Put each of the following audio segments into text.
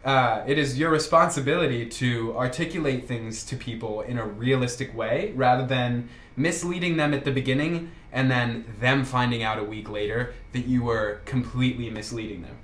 it is your responsibility to articulate things to people in a realistic way rather than misleading them at the beginning and then them finding out a week later that you were completely misleading them.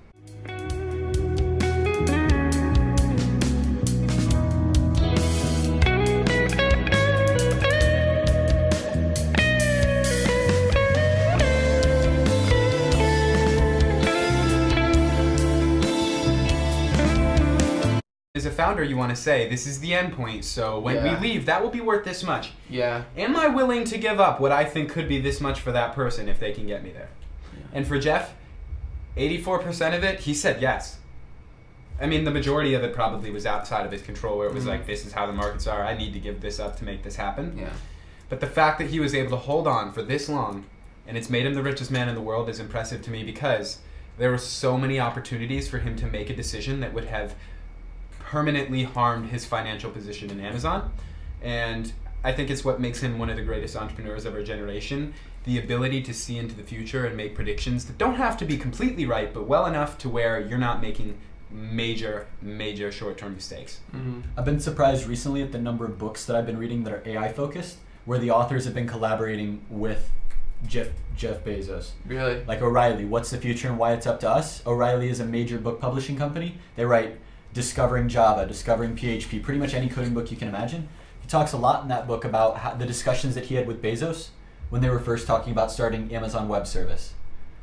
As a founder, you want to say, this is the end point, so when we leave, that will be worth this much. Yeah. Am I willing to give up what I think could be this much for that person if they can get me there? Yeah. And for Jeff, 84% of it, he said yes. I mean, the majority of it probably was outside of his control, where it was like, this is how the markets are, I need to give this up to make this happen. Yeah. But the fact that he was able to hold on for this long, and it's made him the richest man in the world, is impressive to me because there were so many opportunities for him to make a decision that would have permanently harmed his financial position in Amazon. And I think it's what makes him one of the greatest entrepreneurs of our generation, the ability to see into the future and make predictions that don't have to be completely right, but well enough to where you're not making major short-term mistakes. Mm-hmm. I've been surprised recently at the number of books that I've been reading that are AI focused, where the authors have been collaborating with Jeff Bezos. Really? Like O'Reilly, What's the Future and Why It's Up to Us. O'Reilly is a major book publishing company. They write Discovering Java, Discovering PHP, pretty much any coding book you can imagine. He talks a lot in that book about how the discussions that he had with Bezos when they were first talking about starting Amazon Web Service.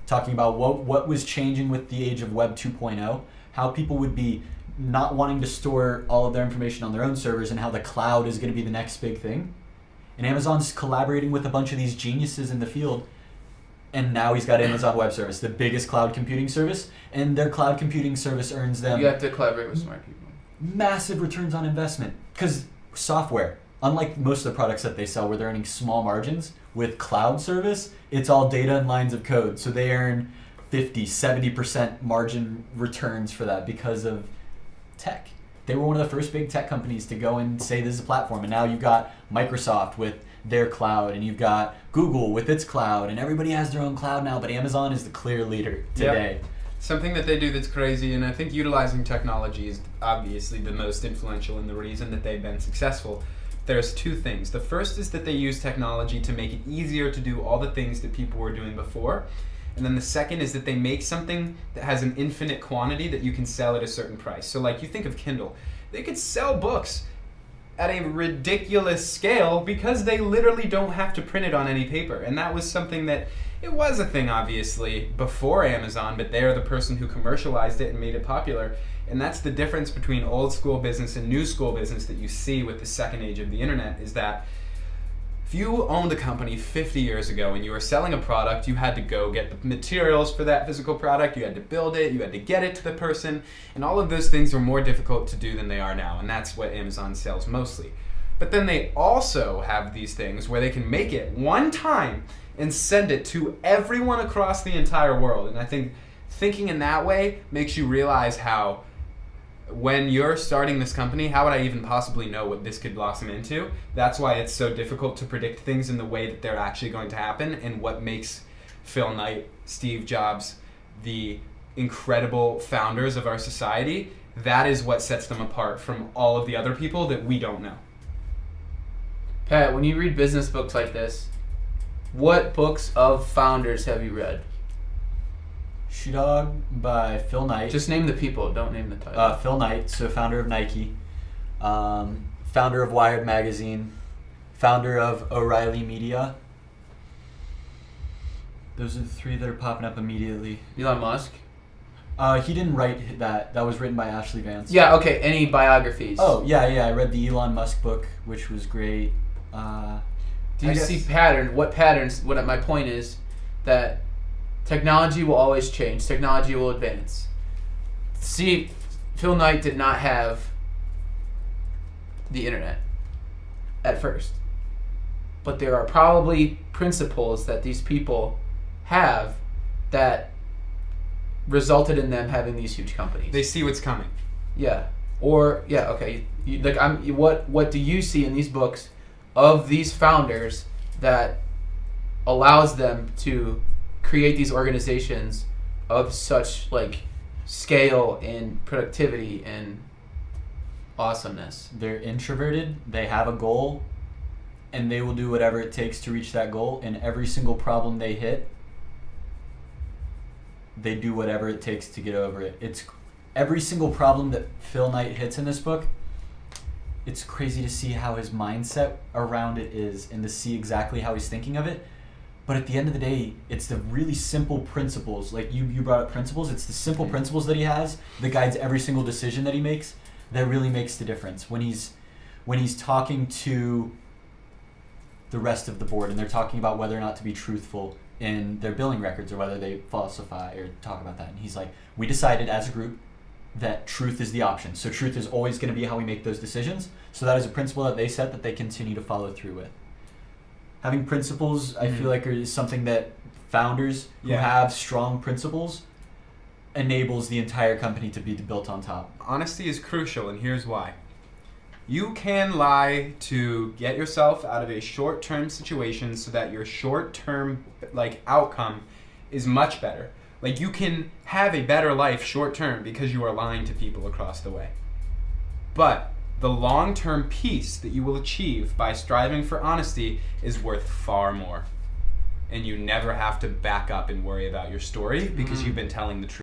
Talking about what was changing with the age of Web 2.0, how people would be not wanting to store all of their information on their own servers and how the cloud is going to be the next big thing. And Amazon's collaborating with a bunch of these geniuses in the field. And now he's got Amazon Web Service, the biggest cloud computing service, and their cloud computing service earns them... You have to collaborate with smart people. Massive returns on investment. Because software, unlike most of the products that they sell where they're earning small margins, with cloud service, it's all data and lines of code. So they earn 50, 70% margin returns for that because of tech. They were one of the first big tech companies to go and say this is a platform. And now you've got Microsoft with their cloud, and you've got Google with its cloud, and everybody has their own cloud now, but Amazon is the clear leader today. Yep. Something that they do that's crazy, and I think utilizing technology is obviously the most influential and the reason that they've been successful. There's two things. The first is that they use technology to make it easier to do all the things that people were doing before. And then the second is that they make something that has an infinite quantity that you can sell at a certain price. So like you think of Kindle, they could sell books at a ridiculous scale because they literally don't have to print it on any paper. And that was something that, it was a thing obviously before Amazon, but they're the person who commercialized it and made it popular. And that's the difference between old school business and new school business that you see with the second age of the internet, is that if you owned a company 50 years ago and you were selling a product, you had to go get the materials for that physical product, you had to build it, you had to get it to the person, and all of those things were more difficult to do than they are now, and that's what Amazon sells mostly. But then they also have these things where they can make it one time and send it to everyone across the entire world, and I think thinking in that way makes you realize how, when you're starting this company, how would I even possibly know what this could blossom into? That's why it's so difficult to predict things in the way that they're actually going to happen, and what makes Phil Knight, Steve Jobs, the incredible founders of our society, that is what sets them apart from all of the other people that we don't know. Pat, when you read business books like this, what books of founders have you read? Shoe Dog by Phil Knight. Just name the people, don't name the title. Phil Knight, so founder of Nike, founder of Wired Magazine, founder of O'Reilly Media. Those are the three that are popping up immediately. Elon Musk? He didn't write that. That was written by Ashley Vance. Yeah, okay. Any biographies? Oh, yeah. I read the Elon Musk book, which was great. Do you see pattern? What patterns? What my point is that technology will always change. Technology will advance. See, Phil Knight did not have the internet at first. But there are probably principles that these people have that resulted in them having these huge companies. They see what's coming. Yeah. Or yeah, okay. What do you see in these books of these founders that allows them to create these organizations of such scale and productivity and awesomeness. They're introverted, they have a goal, and they will do whatever it takes to reach that goal, and every single problem they hit, they do whatever it takes to get over it. It's every single problem that Phil Knight hits in this book, it's crazy to see how his mindset around it is and to see exactly how he's thinking of it. But at the end of the day, it's the really simple principles. Like you brought up principles. It's the simple principles that he has that guides every single decision that he makes that really makes the difference. When he's talking to the rest of the board and they're talking about whether or not to be truthful in their billing records or whether they falsify or talk about that. And he's like, we decided as a group that truth is the option. So truth is always going to be how we make those decisions. So that is a principle that they set that they continue to follow through with. Having principles, I feel like, is something that founders who have strong principles enables the entire company to be built on top. Honesty is crucial, and here's why. You can lie to get yourself out of a short-term situation so that your short-term outcome is much better. Like, you can have a better life short-term because you are lying to people across the way. But the long-term peace that you will achieve by striving for honesty is worth far more. And you never have to back up and worry about your story because you've been telling the truth.